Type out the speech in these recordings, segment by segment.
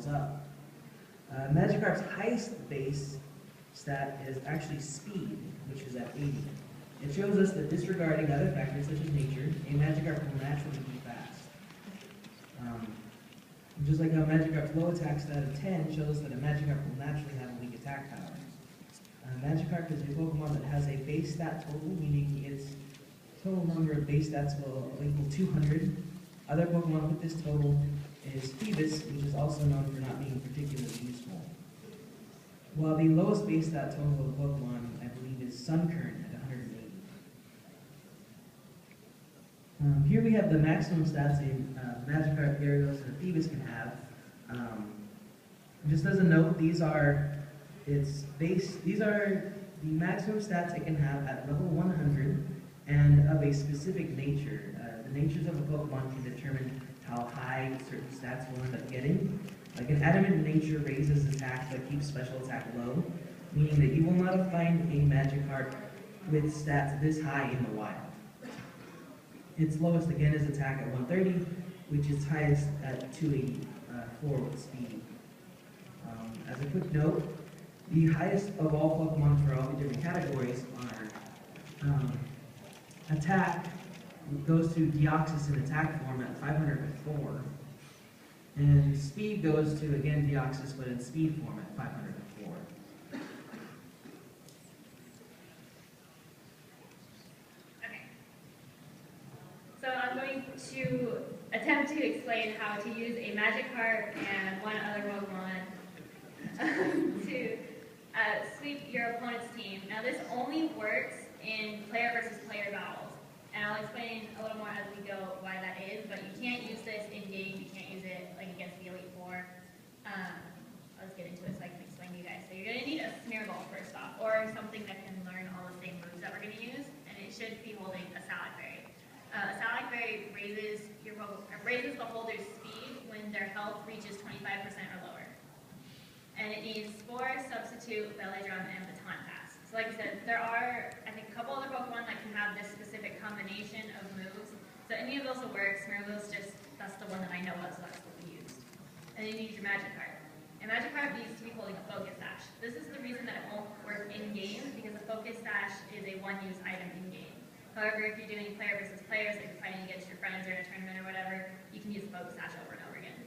up. Magikarp's highest base stat is actually speed, which is at 80. It shows us that disregarding other factors such as nature, a Magikarp will naturally be fast. Just like how Magikarp's low attack stat of 10 shows that a Magikarp will naturally have a weak attack power. Magikarp is a Pokemon that has a base stat total, meaning its total number of base stats will equal 200. Other Pokemon with this total is Phoebus, which is also known for not being particularly useful. While the lowest base stat total of a Pokemon, I believe, is Suncurrent at 180. Here we have the maximum stats a Magikarp, Gyarados, and a Phoebus can have. Just as a note, these are the maximum stats it can have at level 100 and of a specific nature. The natures of a Pokemon can determine how high certain stats will end up getting. Like an adamant nature raises attack but keeps special attack low, meaning that you will not find a Magikarp with stats this high in the wild. Its lowest again is attack at 130, which is highest at 284 with speed. As a quick note, the highest of all Pokemon for all the different categories are attack goes to Deoxys in attack form at 504, and speed goes to, again, Deoxys, but in speed form at 504. Okay. So I'm going to attempt to explain how to use a Magikarp and one other Pokemon to sweep your opponent's team. Now this only works in player versus player battles. And I'll explain a little more as we go why that is, but you can't use this in-game, you can't use it like against the Elite Four. I'll just get into it so I can explain to you guys. So you're going to need a Smeargle first off, or something that can learn all the same moves that we're going to use, and it should be holding a Salad Berry. A Salad Berry raises the holder's speed when their health reaches 25% or lower. And it needs Spore, Substitute, Belly Drum, and Baton Pass. So like I said, there are, I think, a couple other Pokemon that can have this specific combination of moves. So any of those will work. Smeargle's just, that's the one that I know of, so that's what we used. And then you need your Magikarp. And Magikarp needs to be holding a Focus Sash. This is the reason that it won't work in-game, because a Focus Sash is a one-use item in-game. However, if you're doing player versus players, like you're fighting against your friends or in a tournament or whatever, you can use the Focus Sash over and over again.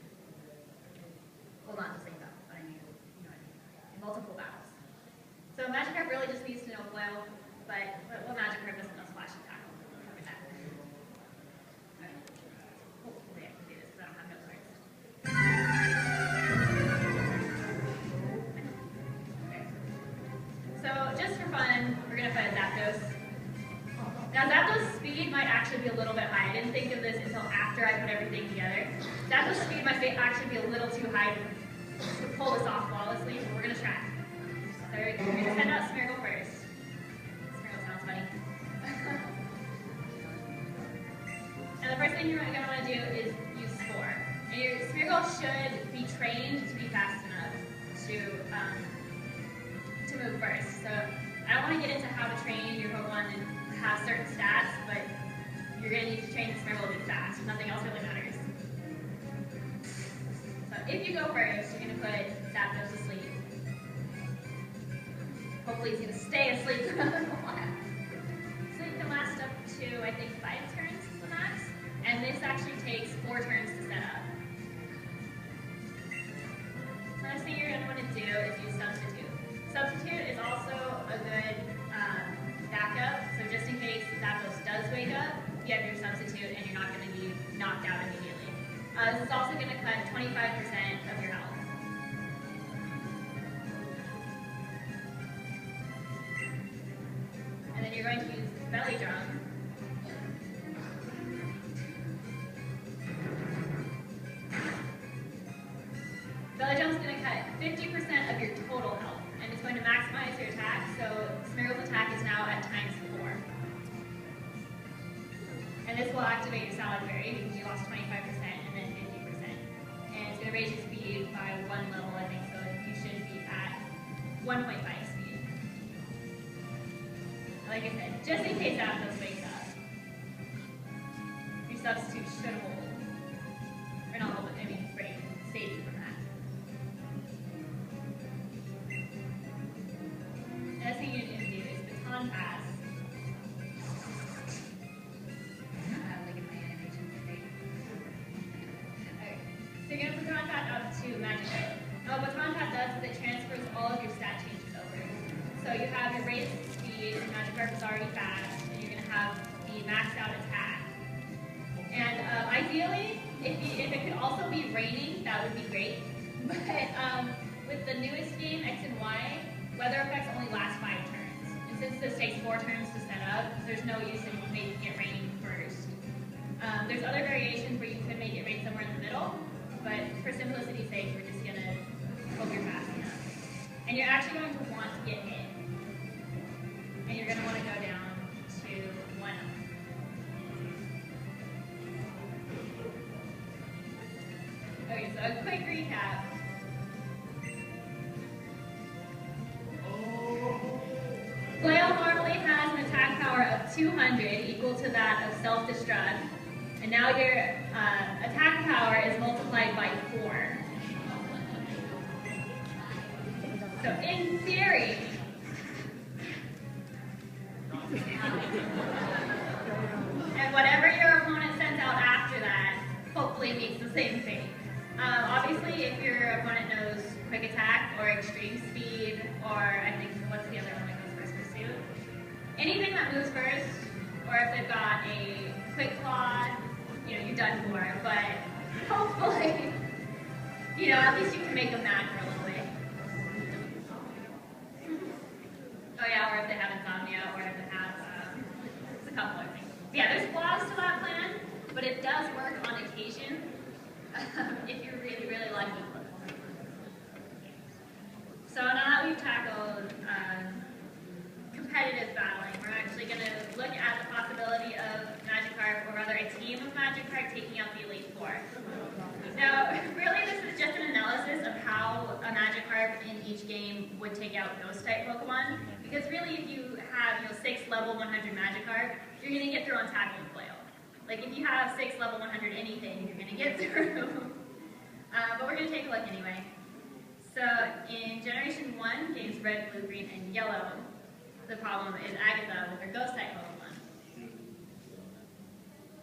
Well, not the same battle, but I mean, you know what I mean. In multiple battles. So Magikarp really just needs to know Flail, but Magikarp doesn't know Splash and Tackle. Cover that. Alright. Hopefully I can do this because I don't have no cards. Okay. So just for fun, we're going to fight a Zapdos. Now Zapdos' speed might actually be a little bit high. I didn't think of this until after I put everything together. Zapdos' speed might actually be a little too high to pull this off flawlessly, but we're going to try. So we're going to send out Smeargle first. Smeargle sounds funny. And the first thing you're going to want to do is use Spore. And your Smeargle should be trained to be fast enough to move first. So I don't want to get into how to train your Pokemon and have certain stats, but you're going to need to train the Smeargle to be fast. Nothing else really matters. So if you go first, you're going to put Zapdos to sleep. Hopefully he's going to stay asleep for another while. Sleep can last up to, I think, 5 turns is the max. And this actually takes 4 turns to set up. The next thing you're going to want to do is use Substitute. Substitute is also a good backup. So just in case Zapdos does wake up, you have your Substitute and you're not going to be knocked out immediately. This is also going to cut 25% of your health. And then you're going to use Belly Drum. Belly Drum's going to cut 50% of your total health, and it's going to maximize your attack, so Smeargle's attack is now at ×4. And this will activate your Salad Berry because you lost 25% and then 50%. And it's going to raise your speed by 1 level, I think, so you should be at 1.5 speed. Like I said, just in case Zapdos wakes up, your Substitute should hold. Or not hold, but I mean, break, save you from that. Magikarp. Now what Baton Pass does is it transfers all of your stat changes over. So you have your raised speed, Magikarp is already fast, and you're going to have the maxed out attack. And ideally, if it could also be raining, that would be great. But with the newest game, X and Y, weather effects only last 5 turns. And since this takes 4 turns to set up, there's no use in making it raining first. There's other variations where you could make it rain somewhere in the middle, but for simplicity's sake, we're just going to hope you're fast enough. And you're actually going to want to get hit. And you're going to want to go down to 1 up. Okay, so a quick recap. Flail normally has an attack power of 200, equal to that of self-destruct. And now your attack power is multiplied by 4. So in theory, and whatever your opponent sends out after that, hopefully means the same thing. Obviously, if your opponent knows quick attack or extreme speed, or I think, what's the other one that goes first? Pursuit? Anything that moves first, or if they've got a quick claw, you're done for. But hopefully, at least you can make them mad for a little bit. Oh yeah, or if they have insomnia, or if they have, it's a couple other things. Yeah, there's flaws to that plan, but it does work on occasion. If you're really, really lucky. So now that we've tackled competitive battling, we're actually going to look at the possibility of Magikarp, or rather a team of Magikarp, taking out the Elite Four. Now, really this is just an analysis of how a Magikarp in each game would take out Ghost-type Pokemon, because really if you have 6 level 100 Magikarp, you're going to get through on Tackle and Flail. Like, if you have 6 level 100 anything, you're going to get through. But we're going to take a look anyway. So, in Generation 1, games Red, Blue, Green, and Yellow, the problem is Agatha with her Ghost-type Pokemon.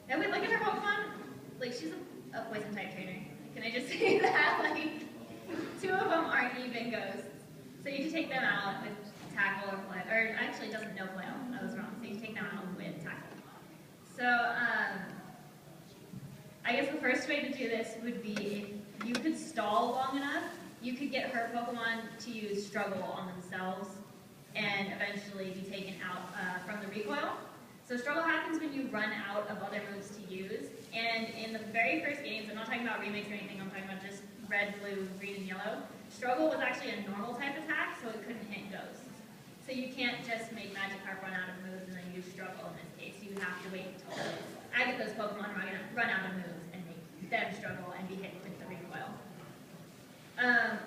Now, we look at her Pokemon, like, she's a Poison-type trainer. Can I just say that? Like, 2 of them aren't even Ghosts. So you can take them out with Tackle or Flail. Or, actually, it doesn't know Flail. I was wrong. So you can take them out with Tackle. So, I guess the first way to do this would be if you could stall long enough, you could get her Pokemon to use Struggle on themselves and eventually be taken out from the recoil. So Struggle happens when you run out of other moves to use, and in the very first games, I'm not talking about remakes or anything, I'm talking about just Red, Blue, Green, and Yellow, Struggle was actually a normal type attack, so it couldn't hit Ghosts. So you can't just make Magikarp run out of moves and then use Struggle in this case. You have to wait until Agatha's Pokemon run out of moves and make them struggle and be hit with the recoil.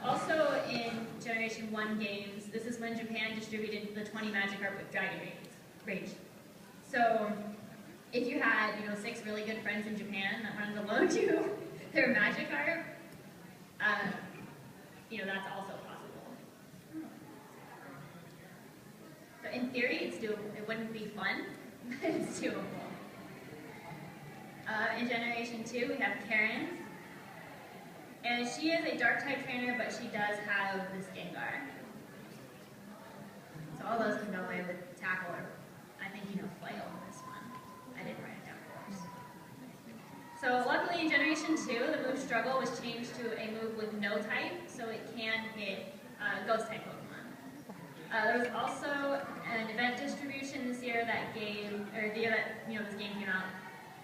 Also in Generation 1 games, this is when Japan distributed the 20 Magikarp with Dragon Rage. So if you had 6 really good friends in Japan that wanted to loan you their Magikarp, that's also possible. So in theory, it's doable. It wouldn't be fun, but it's doable. In Generation 2, we have Karen. And she is a Dark-type trainer, but she does have this Gengar. So all those can go away with Tackle, or I think Flail on this one. I didn't write it down, of course. So luckily in Generation 2, the move Struggle was changed to a move with no type, so it can hit Ghost-type Pokemon. There was also an event distribution this year that gave, or the year that this game came out,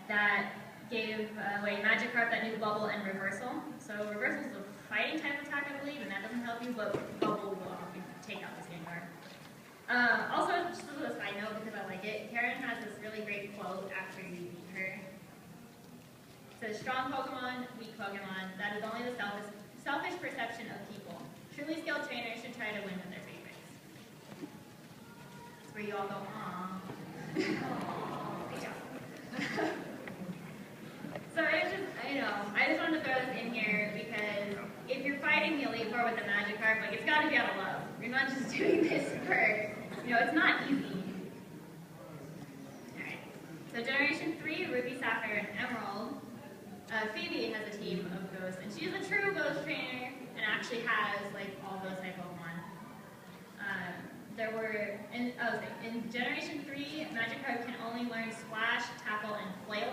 that gave away Magikarp that new Bubble and Reversal. So Reversal is a fighting type attack, I believe, and that doesn't help you, but Bubble will help you take out this Gengar. Also, just as a side note, because I like it, Karen has this really great quote after you beat her. It says, "Strong Pokemon, weak Pokemon, that is only the selfish perception of people. Truly skilled trainers should try to win with their favorites." That's where you all go, "Aww." Good job. So I just wanted to throw this in here because if you're fighting the Elite Four with the Magikarp, it's got to be out of love. You're not just doing this for, it's not easy. Alright, so Generation 3, Ruby, Sapphire, and Emerald. Phoebe has a team of Ghosts, and she's a true Ghost trainer. actually has like all those type Pokemon. There were, in Generation 3, Magikarp can only learn Splash, Tackle, and Flail.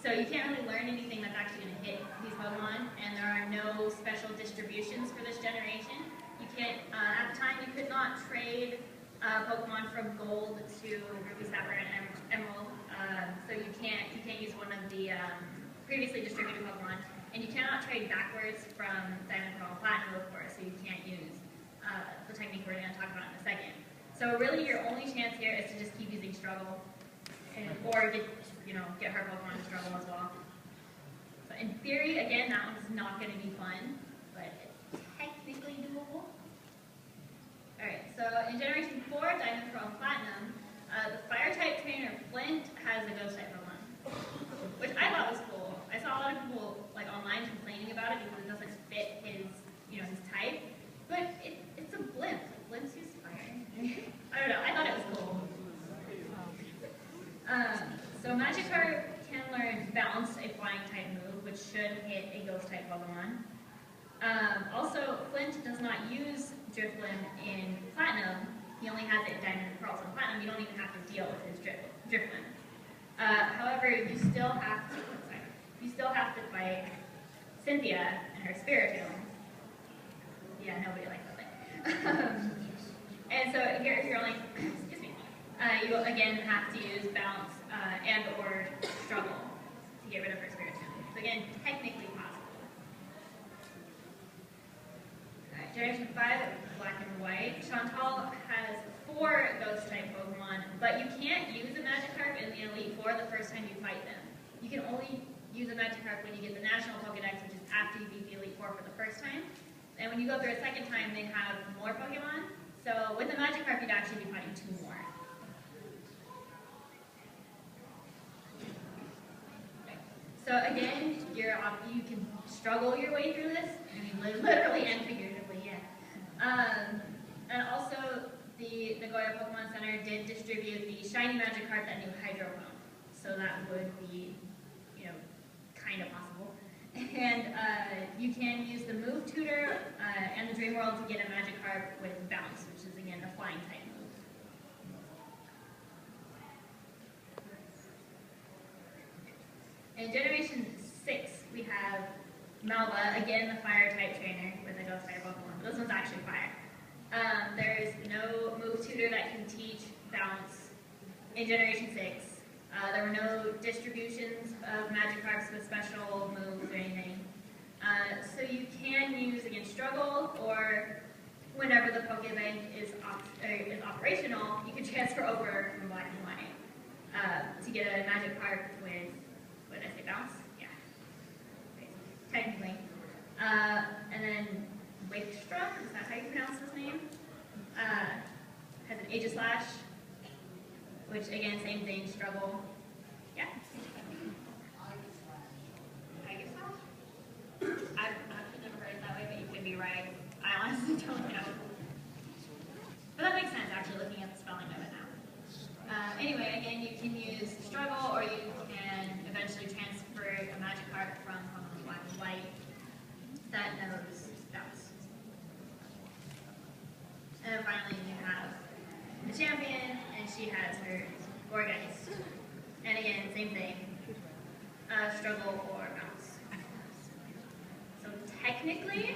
So you can't really learn anything that's actually going to hit these Pokemon, and there are no special distributions for this generation. You can't, at the time, you could not trade Pokemon from Gold to Ruby, Sapphire, and Emerald. So you can't use one of the previously distributed Pokemon, and you cannot trade backwards from Diamond, Pearl, and Platinum, of course. So you can't use the technique we're going to talk about in a second. So really, your only chance here is to just keep using Struggle, or get her Pokemon to Struggle as well. So in theory, again, that one's not going to be fun, but it's technically doable. Alright, so in Generation 4, Diamond, Pearl, and Platinum, the Fire-type trainer Flint has a Ghost-type Pokemon, which I thought was cool. I saw a lot of people like online complaining about it because it doesn't fit his type, but it's a blimp. Blimps use fire. I don't know. I thought it was cool. So Magikarp can learn Bounce, a flying-type move, which should hit a Ghost-type Pokemon. Also, Flint does not use Drifblim in Platinum. He only has it in Diamond and Pearl. So in Platinum, you don't even have to deal with his Drifblim. However, you still have to fight Cynthia and her Spiritomb. Yeah, nobody likes that thing. And so here you're only, excuse me, you again have to use Bounce and or Struggle to get rid of her Spiritomb. So again, technically possible. Generation 5, Black and White. Chantal has 4 Ghost-type Pokemon, but you can't use a Magikarp in the Elite Four the first time you fight them. You can only use a Magikarp when you get the National Pokedex, which is after you beat the Elite Four for the first time. And when you go through a second time, they have more Pokemon. So with the Magikarp, you'd actually be fighting 2 more. Okay. So again, you can struggle your way through this. I mean, literally and figuratively, yeah. And also, the Nagoya Pokemon Center did distribute the Shiny Magikarp that knew Hydro Pump. So that would be, kind of possible. And you can use the Move Tutor and the Dream World to get a Magikarp with Bounce, which is again a flying type move. In Generation 6, we have Malva, again the fire type trainer with a ghost type Pokemon. This one's actually fire. There's no Move Tutor that can teach Bounce in Generation 6. There were no distributions of Magikarps with special moves or anything. So you can use against Struggle, or whenever the Pokebank is operational, you can transfer over from Black and White to get a Magikarp with, what did I say, Bounce? Yeah, technically. And then Wakestruck, is that how you pronounce his name? Has an Aegislash, which again, same thing, Struggle. Yeah? I've never heard it that way, but you could be right. I honestly don't know. But that makes sense, actually, looking at the spelling of it now. Anyway, again, you can use Struggle, or you can eventually transfer a Magikarp from Black and White that knows Bounce. And then finally, you have the champion, and she has her Gourgeist. And again, same thing, Struggle or Bounce. So technically,